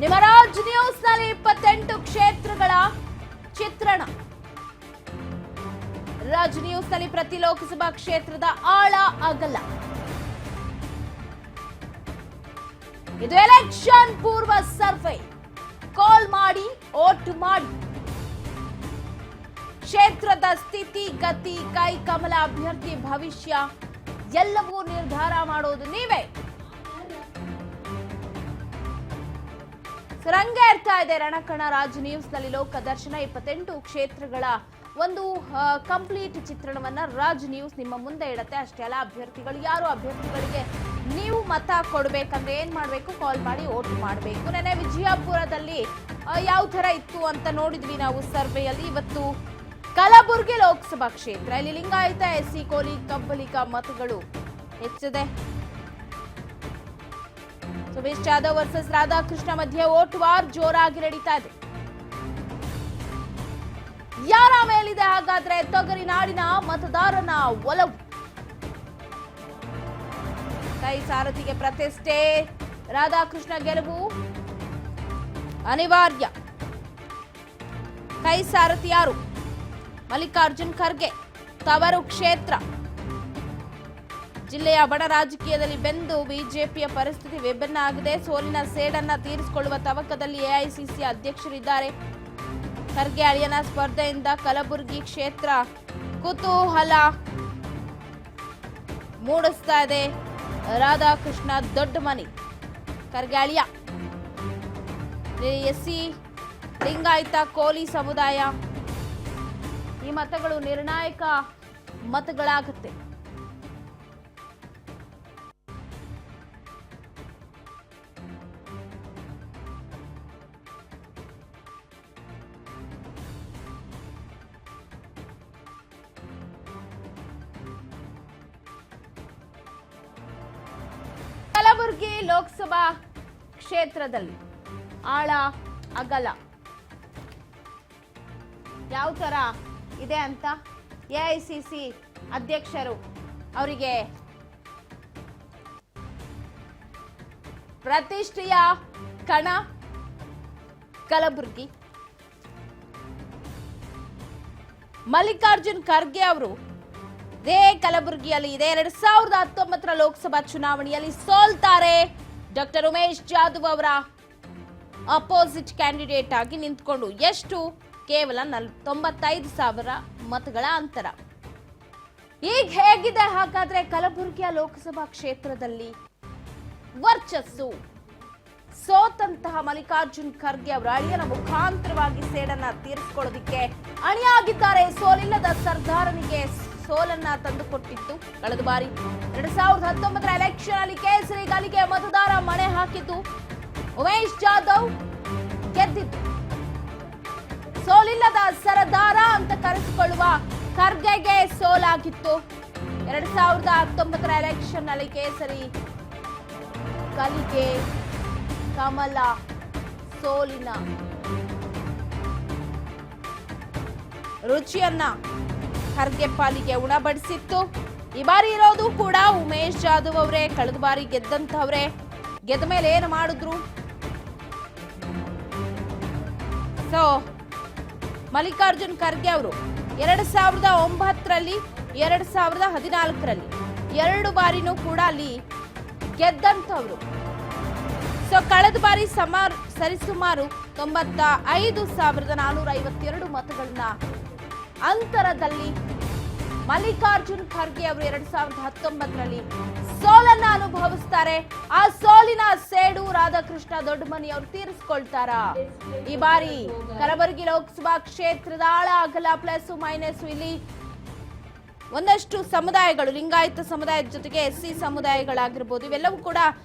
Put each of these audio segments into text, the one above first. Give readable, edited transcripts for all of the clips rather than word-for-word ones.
ನಿಮ್ಮ ರಾಜ್ ನ್ಯೂಸ್ ನಲ್ಲಿ 28 ಕ್ಷೇತ್ರಗಳ ಚಿತ್ರಣ. ರಾಜ್ ನ್ಯೂಸ್ ನಲ್ಲಿ ಪ್ರತಿ ಲೋಕಸಭಾ ಕ್ಷೇತ್ರದ ಆಳ ಅಗಲ. ಇದು ಎಲೆಕ್ಷನ್ ಪೂರ್ವ ಸರ್ವೆ. ಕಾಲ್ ಮಾಡಿ, ವೋಟ್ ಮಾಡಿ. ಕ್ಷೇತ್ರದ ಸ್ಥಿತಿ ಗತಿ, ಕೈ ಕಮಲ ಅಭ್ಯರ್ಥಿ ಭವಿಷ್ಯ ಎಲ್ಲವೂ ನಿರ್ಧಾರ ಮಾಡೋದು ನೀವೇ. ರಂಗೇರ್ತಾ ಇದೆ ರಣಕಣ. ರಾಜ್ ನ್ಯೂಸ್ ನಲ್ಲಿ ಲೋಕ ದರ್ಶನ 28 ಕ್ಷೇತ್ರಗಳ ಒಂದು ಕಂಪ್ಲೀಟ್ ಚಿತ್ರಣವನ್ನ ರಾಜ್ ನ್ಯೂಸ್ ನಿಮ್ಮ ಮುಂದೆ ಇಡತ್ತೆ. ಅಷ್ಟೇ ಅಲ್ಲ, ಅಭ್ಯರ್ಥಿಗಳು ಯಾರು, ಅಭ್ಯರ್ಥಿಗಳಿಗೆ ನೀವು ಮತ ಕೊಡ್ಬೇಕಂದ್ರೆ ಏನ್ ಮಾಡ್ಬೇಕು? ಕಾಲ್ ಮಾಡಿ ವೋಟ್ ಮಾಡಬೇಕು. ನೆನ್ನೆ ವಿಜಯಪುರದಲ್ಲಿ ಯಾವ ತರ ಇತ್ತು ಅಂತ ನೋಡಿದ್ವಿ ನಾವು ಸರ್ವೆಯಲ್ಲಿ. ಇವತ್ತು ಕಲಬುರಗಿ ಲೋಕಸಭಾ ಕ್ಷೇತ್ರ, ಇಲ್ಲಿ ಲಿಂಗಾಯತ, ಎಸ್ಸಿ, ಕೋಲಿ, ಕಬ್ಬಲಿಕ ಮತಗಳು ಹೆಚ್ಚಿದೆ. ಸುಮೇಶ್ ಜಾಧವ್ ವರ್ಸಸ್ ರಾಧಾಕೃಷ್ಣ ಮಧ್ಯೆ ವೋಟ್ ವಾರ್ ಜೋರಾಗಿ ನಡೀತಾ ಇದೆ. ಯಾರ ಮೇಲಿದೆ ಹಾಗಾದ್ರೆ ತೊಗರಿ ನಾಡಿನ ಮತದಾರನ ಒಲವು? ಕೈ ಸಾರಥಿಗೆ ಪ್ರತಿಷ್ಠೆ, ರಾಧಾಕೃಷ್ಣ ಗೆಲುವು ಅನಿವಾರ್ಯ. ಕೈ ಸಾರಥಿ ಯಾರು? ಮಲ್ಲಿಕಾರ್ಜುನ್ ಖರ್ಗೆ ತವರು ಕ್ಷೇತ್ರ. ಜಿಲ್ಲೆಯ ಬಡ ರಾಜಕೀಯದಲ್ಲಿ ಬೆಂದು ಬಿಜೆಪಿಯ ಪರಿಸ್ಥಿತಿ ವಿಭಿನ್ನ ಆಗಿದೆ. ಸೋಲಿನ ಸೇಡನ್ನ ತೀರಿಸಿಕೊಳ್ಳುವ ತವಕದಲ್ಲಿ ಎಐಸಿಸಿ ಅಧ್ಯಕ್ಷರಿದ್ದಾರೆ. ಖರ್ಗೆ ಅಳಿಯನ ಸ್ಪರ್ಧೆಯಿಂದ ಕಲಬುರಗಿ ಕ್ಷೇತ್ರ ಕುತೂಹಲ ಮೂಡಿಸ್ತಾ ಇದೆ. ರಾಧಾಕೃಷ್ಣ ದೊಡ್ಡ ಮನಿ, ಖರ್ಗೆ ಅಳಿಯ. ಎಸ್ಸಿ, ಲಿಂಗಾಯತ, ಕೋಲಿ ಸಮುದಾಯ ಈ ಮತಗಳು ನಿರ್ಣಾಯಕ ಮತಗಳಾಗುತ್ತೆ. ಕಲಬುರಗಿ ಲೋಕಸಭಾ ಕ್ಷೇತ್ರದಲ್ಲಿ ಆಳ ಅಗಲ ಯಾವ ತರ ಇದೆ ಅಂತ ಎಐಸಿಸಿ ಅಧ್ಯಕ್ಷರು ಅವರಿಗೆ ಪ್ರತಿಷ್ಠೆಯ ಕಣ ಕಲಬುರಗಿ. ಮಲ್ಲಿಕಾರ್ಜುನ್ ಖರ್ಗೆ ಅವರು ಇದೇ ಕಲಬುರಗಿಯಲ್ಲಿ ಇದೆ 2019 ಲೋಕಸಭಾ ಚುನಾವಣೆಯಲ್ಲಿ ಸೋಲ್ತಾರೆ. ಡಾಕ್ಟರ್ ಉಮೇಶ್ ಜಾಧವ್ ಅವರ ಅಪೋಸಿಟ್ ಕ್ಯಾಂಡಿಡೇಟ್ ಆಗಿ ನಿಂತ್ಕೊಂಡು ಎಷ್ಟು? ಕೇವಲ 95,000 ಮತಗಳ ಅಂತರ. ಈಗ ಹೇಗಿದೆ ಹಾಗಾದ್ರೆ ಕಲಬುರಗಿಯ ಲೋಕಸಭಾ ಕ್ಷೇತ್ರದಲ್ಲಿ ವರ್ಚಸ್ಸು? ಸೋತಂತಹ ಮಲ್ಲಿಕಾರ್ಜುನ್ ಖರ್ಗೆ ಅವರ ಅಳಿಯನ ಮುಖಾಂತರವಾಗಿ ಸೇಡನ್ನ ತೀರಿಸಿಕೊಳ್ಳೋದಿಕ್ಕೆ ಅಣಿಯಾಗಿದ್ದಾರೆ. ಸೋಲಿಲ್ಲದ ಸರ್ದಾರನಿಗೆ ಸೋಲನ್ನ ತಂದುಕೊಟ್ಟಿತ್ತು ಕಳೆದ ಬಾರಿ 2019 ಎಲೆಕ್ಷನ್ ಅಲ್ಲಿ ಕೇಸರಿ ಗಾಲಿಗೆ ಮತದಾರ ಮಣೆ ಹಾಕಿದ್ದು ಉಮೇಶ್ ಜಾಧವ್ ಗೆದ್ದಿದ್ದು. ಸೋಲಿಲ್ಲದ ಸರದಾರ ಅಂತ ಕರೆಸಿಕೊಳ್ಳುವ ಖರ್ಗೆಗೆ ಸೋಲಾಗಿತ್ತು. 2019 ಎಲೆಕ್ಷನ್ ನಲ್ಲಿ ಕೇಸರಿ ಕಲಿಗೆ ಕಮಲ ಸೋಲಿನ ರುಚಿಯನ್ನ ಖರ್ಗೆ ಪಾಲಿಗೆ ಉಣಬಡಿಸಿತ್ತು. ಈ ಬಾರಿ ಇರೋದು ಕೂಡ ಉಮೇಶ್ ಜಾಧವ್ ಅವರೇ. ಕಳೆದ ಬಾರಿ ಗೆದ್ದಂತವ್ರೆ. ಗೆದ್ದ ಮೇಲೆ ಏನು ಮಾಡಿದ್ರು? ಸೊ ಮಲ್ಲಿಕಾರ್ಜುನ್ ಖರ್ಗೆ ಅವರು 2009ರಲ್ಲಿ 2014ರಲ್ಲಿ 2 ಬಾರಿನೂ ಕೂಡ ಅಲ್ಲಿ ಗೆದ್ದಂತವ್ರು. ಸೊ ಕಳೆದ ಬಾರಿ ಸರಿಸುಮಾರು 95,452 ಮತಗಳನ್ನ ಅಂತರದಲ್ಲಿ ಮಲ್ಲಿಕಾರ್ಜುನ್ ಖರ್ಗೆ ಅವರು 2019ರಲ್ಲಿ ಸೋಲನ್ನ ಅನುಭವಿಸ್ತಾರೆ. ಆ ಸೋಲಿನ ಸೇಡು ರಾಧಾಕೃಷ್ಣ ದೊಡ್ಡಮನಿ ಅವರು ತೀರಿಸಿಕೊಳ್ತಾರ. ಈ ಬಾರಿ ಕಲಬುರಗಿ ಲೋಕಸಭಾ ಕ್ಷೇತ್ರದ ಆಳ ಅಗಲ ಪ್ಲಸ್ ಮೈನಸ್ ಇಲ್ಲಿ ಒಂದಷ್ಟು ಸಮುದಾಯಗಳು, ಲಿಂಗಾಯತ ಸಮುದಾಯದ ಜೊತೆಗೆ ಎಸ್ಸಿ ಸಮುದಾಯಗಳಾಗಿರ್ಬೋದು, ಇವೆಲ್ಲವೂ ಕೂಡ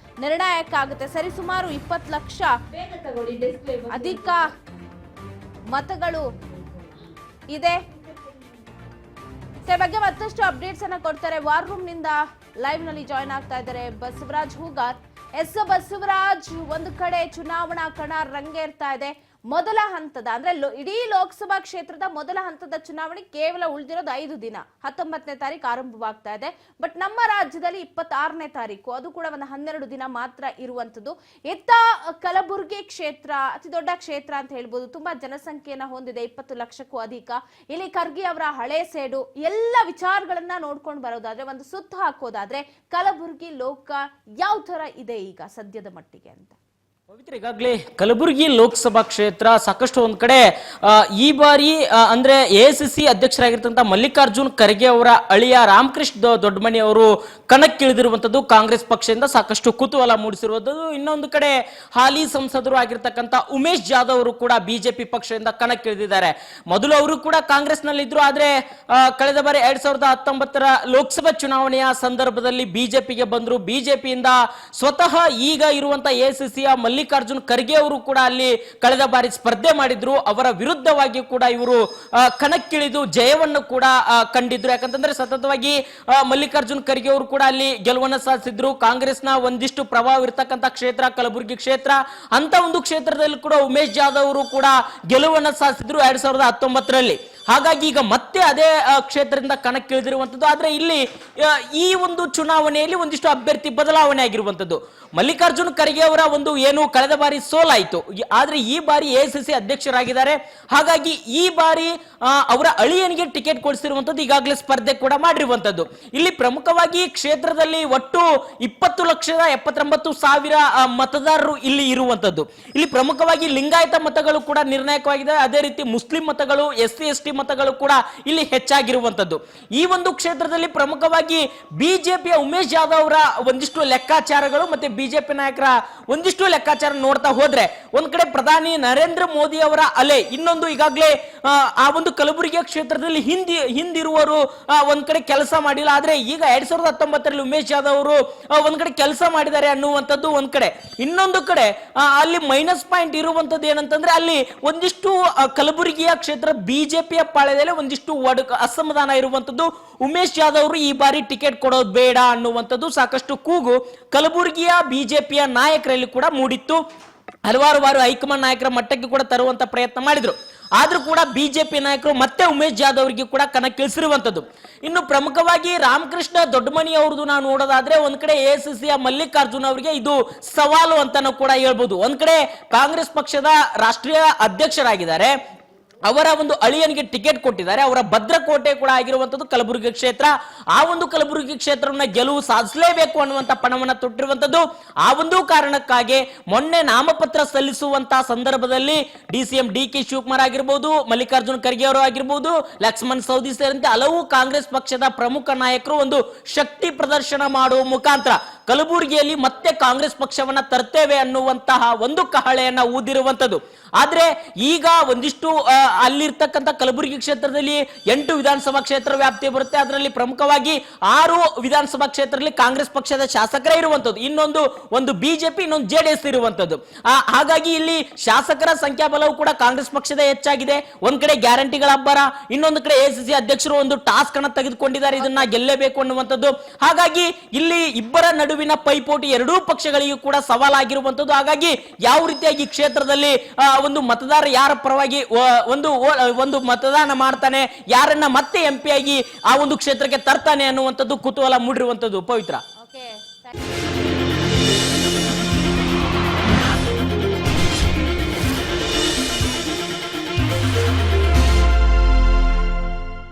ನಿರ್ಣಾಯಕ ಆಗುತ್ತೆ. ಸರಿಸುಮಾರು 20 ಲಕ್ಷ ಅಧಿಕ ಮತಗಳು ಇದೆ. ಬಗ್ಗೆ ಮತ್ತಷ್ಟು ಅಪ್ಡೇಟ್ಸ್ ಅನ್ನ ಕೊಡ್ತಾರೆ. ವಾರ್ ರೂಮ್ ನಿಂದ ಲೈವ್ ನಲ್ಲಿ ಜಾಯ್ನ್ ಆಗ್ತಾ ಇದ್ದಾರೆ ಬಸವರಾಜ್ ಹೂಗಾರ್. ಬಸವರಾಜ್, ಒಂದು ಕಡೆ ಚುನಾವಣಾ ಕಣ ರಂಗೇರ್ತಾ ಇದೆ. ಮೊದಲ ಹಂತದ ಅಂದ್ರೆ ಇಡೀ ಲೋಕಸಭಾ ಕ್ಷೇತ್ರದ ಮೊದಲ ಹಂತದ ಚುನಾವಣೆ ಕೇವಲ ಉಳಿದಿರೋದು 5 ದಿನ. 19ನೇ ತಾರೀಕು ಆರಂಭವಾಗ್ತಾ ಇದೆ. ಬಟ್ ನಮ್ಮ ರಾಜ್ಯದಲ್ಲಿ 26ನೇ ತಾರೀಕು, ಅದು ಕೂಡ ಒಂದು 12 ದಿನ ಮಾತ್ರ ಇರುವಂತದ್ದು. ಇತ್ತ ಕಲಬುರಗಿ ಕ್ಷೇತ್ರ ಅತಿ ದೊಡ್ಡ ಕ್ಷೇತ್ರ ಅಂತ ಹೇಳ್ಬೋದು, ತುಂಬಾ ಜನಸಂಖ್ಯೆಯನ್ನ ಹೊಂದಿದೆ, 20 ಲಕ್ಷಕ್ಕೂ ಅಧಿಕ. ಇಲ್ಲಿ ಖರ್ಗೆ ಅವರ ಹಳೆ ಸೇಡು ಎಲ್ಲ ವಿಚಾರಗಳನ್ನ ನೋಡ್ಕೊಂಡು ಬರೋದಾದ್ರೆ, ಒಂದು ಸುತ್ತ ಹಾಕೋದಾದ್ರೆ ಕಲಬುರಗಿ ಲೋಕ ಯಾವ ತರ ಇದೆ ಈಗ ಸದ್ಯದ ಮಟ್ಟಿಗೆ ಅಂತ. ಪವಿತ್ರ, ಈಗಾಗಲೇ ಕಲಬುರಗಿ ಲೋಕಸಭಾ ಕ್ಷೇತ್ರ ಸಾಕಷ್ಟು ಒಂದ್ ಕಡೆ ಈ ಬಾರಿ ಅಂದ್ರೆ ಎಐಸಿಸಿ ಅಧ್ಯಕ್ಷರಾಗಿರ್ತಂತ ಮಲ್ಲಿಕಾರ್ಜುನ್ ಖರ್ಗೆ ಅವರ ಅಳಿಯ ರಾಮಕೃಷ್ಣ ದೊಡ್ಡಮನಿ ಅವರು ಕಣಕ್ಕಿಳಿದಿರುವಂತದ್ದು ಕಾಂಗ್ರೆಸ್ ಪಕ್ಷದಿಂದ ಸಾಕಷ್ಟು ಕುತೂಹಲ ಮೂಡಿಸಿರುವಂತದ್ದು. ಇನ್ನೊಂದು ಕಡೆ ಹಾಲಿ ಸಂಸದರು ಆಗಿರ್ತಕ್ಕಂಥ ಉಮೇಶ್ ಜಾಧವ್ ಅವರು ಕೂಡ ಬಿಜೆಪಿ ಪಕ್ಷದಿಂದ ಕಣಕ್ಕಿಳಿದಿದ್ದಾರೆ. ಮೊದಲು ಅವರು ಕೂಡ ಕಾಂಗ್ರೆಸ್ ನಲ್ಲಿ ಇದ್ರು, ಆದ್ರೆ ಕಳೆದ ಬಾರಿ 2019ರ ಲೋಕಸಭಾ ಚುನಾವಣೆಯ ಸಂದರ್ಭದಲ್ಲಿ ಬಿಜೆಪಿಗೆ ಬಂದ್ರು. ಬಿಜೆಪಿಯಿಂದ ಸ್ವತಃ ಈಗ ಇರುವಂತ ಎಐಸಿಸಿಯ ಮಲ್ಲಿಕಾರ್ಜುನ್ ಖರ್ಗೆ ಅವರು ಕೂಡ ಅಲ್ಲಿ ಕಳೆದ ಬಾರಿ ಸ್ಪರ್ಧೆ ಮಾಡಿದ್ರು. ಅವರ ವಿರುದ್ಧವಾಗಿ ಕೂಡ ಇವರು ಕಣಕ್ಕಿಳಿದು ಜಯವನ್ನು ಕೂಡ ಕಂಡಿದ್ರು. ಯಾಕಂತಂದ್ರೆ ಸತತವಾಗಿ ಮಲ್ಲಿಕಾರ್ಜುನ್ ಖರ್ಗೆ ಅವರು ಕೂಡ ಅಲ್ಲಿ ಗೆಲುವನ್ನು ಸಾಧಿಸಿದ್ರು. ಕಾಂಗ್ರೆಸ್ನ ಒಂದಿಷ್ಟು ಪ್ರಭಾವ ಇರತಕ್ಕಂತ ಕ್ಷೇತ್ರ ಕಲಬುರಗಿ ಕ್ಷೇತ್ರ, ಅಂತ ಒಂದು ಕ್ಷೇತ್ರದಲ್ಲಿ ಕೂಡ ಉಮೇಶ್ ಜಾಧವ್ ಅವರು ಕೂಡ ಗೆಲುವನ್ನು ಸಾಧಿಸಿದ್ರು 2019ರಲ್ಲಿ. ಹಾಗಾಗಿ ಈಗ ಮತ್ತೆ ಅದೇ ಕ್ಷೇತ್ರದಿಂದ ಕಣಕ್ಕಿಳಿದಿರುವಂತದ್ದು. ಆದ್ರೆ ಇಲ್ಲಿ ಈ ಒಂದು ಚುನಾವಣೆಯಲ್ಲಿ ಒಂದಿಷ್ಟು ಅಭ್ಯರ್ಥಿ ಬದಲಾವಣೆ ಆಗಿರುವಂತದ್ದು. ಮಲ್ಲಿಕಾರ್ಜುನ್ ಖರ್ಗೆ ಅವರ ಒಂದು ಏನು ಕಳೆದ ಬಾರಿ ಸೋಲಾಯಿತು, ಆದ್ರೆ ಈ ಬಾರಿ ಎಐಸಿಸಿ ಅಧ್ಯಕ್ಷರಾಗಿದ್ದಾರೆ. ಹಾಗಾಗಿ ಈ ಬಾರಿ ಅವರ ಅಳಿಯನಿಗೆ ಟಿಕೆಟ್ ಕೊಡಿಸಿರುವಂತದ್ದು, ಈಗಾಗಲೇ ಸ್ಪರ್ಧೆ ಕೂಡ ಮಾಡಿರುವಂತದ್ದು. ಇಲ್ಲಿ ಪ್ರಮುಖವಾಗಿ ಕ್ಷೇತ್ರದಲ್ಲಿ ಒಟ್ಟು 20,79,000 ಮತದಾರರು ಇಲ್ಲಿ ಇರುವಂತದ್ದು. ಇಲ್ಲಿ ಪ್ರಮುಖವಾಗಿ ಲಿಂಗಾಯತ ಮತಗಳು ಕೂಡ ನಿರ್ಣಾಯಕವಾಗಿದೆ. ಅದೇ ರೀತಿ ಮುಸ್ಲಿಂ ಮತಗಳು, SC/ST ಮತಗಳು ಕೂಡ ಇಲ್ಲಿ ಹೆಚ್ಚಾಗಿರುವಂತದ್ದು. ಈ ಒಂದು ಕ್ಷೇತ್ರದಲ್ಲಿ ಪ್ರಮುಖವಾಗಿ ಬಿಜೆಪಿಯ ಉಮೇಶ್ ಜಾಧವ್ ಅವರ ಒಂದಿಷ್ಟು ಲೆಕ್ಕಾಚಾರಗಳು ಮತ್ತೆ ಬಿಜೆಪಿ ನಾಯಕರ ಒಂದಿಷ್ಟು ಲೆಕ್ಕಾಚಾರ ನೋಡ್ತಾ ಹೋದ್ರೆ, ಒಂದ್ ಕಡೆ ಪ್ರಧಾನಿ ನರೇಂದ್ರ ಮೋದಿ ಅವರ ಅಲೆ, ಇನ್ನೊಂದು ಈಗಾಗಲೇ ಆ ಒಂದು ಕಲಬುರಗಿಯ ಕ್ಷೇತ್ರದಲ್ಲಿ ಹಿಂದಿರುವರು ಒಂದ್ ಕಡೆ ಕೆಲಸ ಮಾಡಿಲ್ಲ, ಆದ್ರೆ ಈಗ 2019ರಲ್ಲಿ ಉಮೇಶ್ ಜಾಧವ್ ಅವರು ಒಂದ್ ಕಡೆ ಕೆಲಸ ಮಾಡಿದ್ದಾರೆ ಅನ್ನುವಂಥದ್ದು ಒಂದ್ ಕಡೆ. ಇನ್ನೊಂದು ಕಡೆ ಅಲ್ಲಿ ಮೈನಸ್ ಪಾಯಿಂಟ್ ಇರುವಂತದ್ದು ಏನಂತಂದ್ರೆ, ಅಲ್ಲಿ ಒಂದಿಷ್ಟು ಕಲಬುರಗಿಯ ಕ್ಷೇತ್ರ ಬಿಜೆಪಿಯ ಪಾಳ್ಯದಲ್ಲಿ ಒಂದಿಷ್ಟು ಅಸಮಾಧಾನ ಇರುವಂತದ್ದು. ಉಮೇಶ್ ಜಾಧವ್ ಅವರು ಈ ಬಾರಿ ಟಿಕೆಟ್ ಕೊಡೋದು ಬೇಡ ಅನ್ನುವಂಥದ್ದು ಸಾಕಷ್ಟು ಕೂಗು ಕಲಬುರಗಿಯ ಬಿಜೆಪಿಯ ನಾಯಕರಲ್ಲಿ ಕೂಡ ಮೂಡಿತ್ತು. ಹಲವಾರು ಬಾರಿ ಹೈಕಮಾಂಡ್ ನಾಯಕರ ಮಟ್ಟಕ್ಕೆ ಕೂಡ ತರುವಂತ ಪ್ರಯತ್ನ ಮಾಡಿದ್ರು. ಆದ್ರೂ ಕೂಡ ಬಿಜೆಪಿ ನಾಯಕರು ಮತ್ತೆ ಉಮೇಶ್ ಜಾಧವ್ ಅವರಿಗೆ ಕೂಡ ಕಣಕ್ಕಿಳಿಸಿರುವಂತದ್ದು. ಇನ್ನು ಪ್ರಮುಖವಾಗಿ ರಾಮಕೃಷ್ಣ ದೊಡ್ಡಮನಿ ಅವ್ರದ್ದು ನಾವು ನೋಡೋದಾದ್ರೆ, ಒಂದ್ ಕಡೆ ಎಐಸಿಸಿಯ ಮಲ್ಲಿಕಾರ್ಜುನ್ ಅವರಿಗೆ ಇದು ಸವಾಲು ಅಂತಾನೂ ಕೂಡ ಹೇಳ್ಬೋದು. ಒಂದ್ ಕಡೆ ಕಾಂಗ್ರೆಸ್ ಪಕ್ಷದ ರಾಷ್ಟ್ರೀಯ ಅಧ್ಯಕ್ಷರಾಗಿದ್ದಾರೆ, ಅವರ ಒಂದು ಅಳಿಯನಿಗೆ ಟಿಕೆಟ್ ಕೊಟ್ಟಿದ್ದಾರೆ. ಅವರ ಭದ್ರಕೋಟೆ ಕೂಡ ಆಗಿರುವಂತದ್ದು ಕಲಬುರಗಿ ಕ್ಷೇತ್ರ. ಆ ಒಂದು ಕಲಬುರಗಿ ಕ್ಷೇತ್ರವನ್ನ ಗೆಲುವು ಸಾಧಿಸಲೇಬೇಕು ಅನ್ನುವಂತ ಪಣವನ್ನ ತೊಟ್ಟಿರುವಂತದ್ದು. ಆ ಒಂದು ಕಾರಣಕ್ಕಾಗಿ ಮೊನ್ನೆ ನಾಮಪತ್ರ ಸಲ್ಲಿಸುವಂತಹ ಸಂದರ್ಭದಲ್ಲಿ DCM DK ಶಿವಕುಮಾರ್ ಆಗಿರ್ಬೋದು, ಮಲ್ಲಿಕಾರ್ಜುನ್ ಖರ್ಗೆ ಅವರು ಆಗಿರ್ಬೋದು, ಲಕ್ಷ್ಮಣ್ ಸವದಿ ಸೇರಿದಂತೆ ಹಲವು ಕಾಂಗ್ರೆಸ್ ಪಕ್ಷದ ಪ್ರಮುಖ ನಾಯಕರು ಒಂದು ಶಕ್ತಿ ಪ್ರದರ್ಶನ ಮಾಡುವ ಮುಖಾಂತರ ಕಲಬುರಗಿಯಲ್ಲಿ ಮತ್ತೆ ಕಾಂಗ್ರೆಸ್ ಪಕ್ಷವನ್ನ ತರ್ತೇವೆ ಅನ್ನುವಂತಹ ಒಂದು ಕಹಳೆಯನ್ನ ಊದಿರುವಂತದ್ದು. ಆದ್ರೆ ಈಗ ಒಂದಿಷ್ಟು ಅಲ್ಲಿರ್ತಕ್ಕಂಥ ಕಲಬುರಗಿ ಕ್ಷೇತ್ರದಲ್ಲಿ 8 ವಿಧಾನಸಭಾ ಕ್ಷೇತ್ರ ವ್ಯಾಪ್ತಿ ಬರುತ್ತೆ. ಅದರಲ್ಲಿ ಪ್ರಮುಖವಾಗಿ 6 ವಿಧಾನಸಭಾ ಕ್ಷೇತ್ರದಲ್ಲಿ ಕಾಂಗ್ರೆಸ್ ಪಕ್ಷದ ಶಾಸಕರೇ ಇರುವಂತದ್ದು, ಒಂದು ಬಿಜೆಪಿ, ಇನ್ನೊಂದು JDS ಇರುವಂತದ್ದು. ಹಾಗಾಗಿ ಇಲ್ಲಿ ಶಾಸಕರ ಸಂಖ್ಯಾಬಲವು ಕೂಡ ಕಾಂಗ್ರೆಸ್ ಪಕ್ಷದ ಹೆಚ್ಚಾಗಿದೆ. ಒಂದ್ ಕಡೆ ಗ್ಯಾರಂಟಿಗಳ ಅಬ್ಬರ, ಇನ್ನೊಂದು ಕಡೆ ಎಐಸಿಸಿ ಅಧ್ಯಕ್ಷರು ಒಂದು ಟಾಸ್ಕ್ ಅನ್ನು ತೆಗೆದುಕೊಂಡಿದ್ದಾರೆ, ಇದನ್ನ ಗೆಲ್ಲಬೇಕು ಅನ್ನುವಂಥದ್ದು. ಹಾಗಾಗಿ ಇಲ್ಲಿ ಇಬ್ಬರ ನಡುವಿನ ಪೈಪೋಟಿ ಎರಡೂ ಪಕ್ಷಗಳಿಗೂ ಕೂಡ ಸವಾಲಾಗಿರುವಂತದ್ದು. ಹಾಗಾಗಿ ಯಾವ ರೀತಿಯಾಗಿ ಕ್ಷೇತ್ರದಲ್ಲಿ ಒಂದು ಮತದಾರ ಯಾರ ಪರವಾಗಿ ಒಂದು ಮತದಾನ ಮಾಡ್ತಾನೆ, ಯಾರನ್ನ ಮತ್ತೆ MP ಆಗಿ ಆ ಒಂದು ಕ್ಷೇತ್ರಕ್ಕೆ ತರ್ತಾನೆ ಅನ್ನುವಂಥದ್ದು ಕುತೂಹಲ ಮೂಡಿರುವಂತದ್ದು. ಪವಿತ್ರ.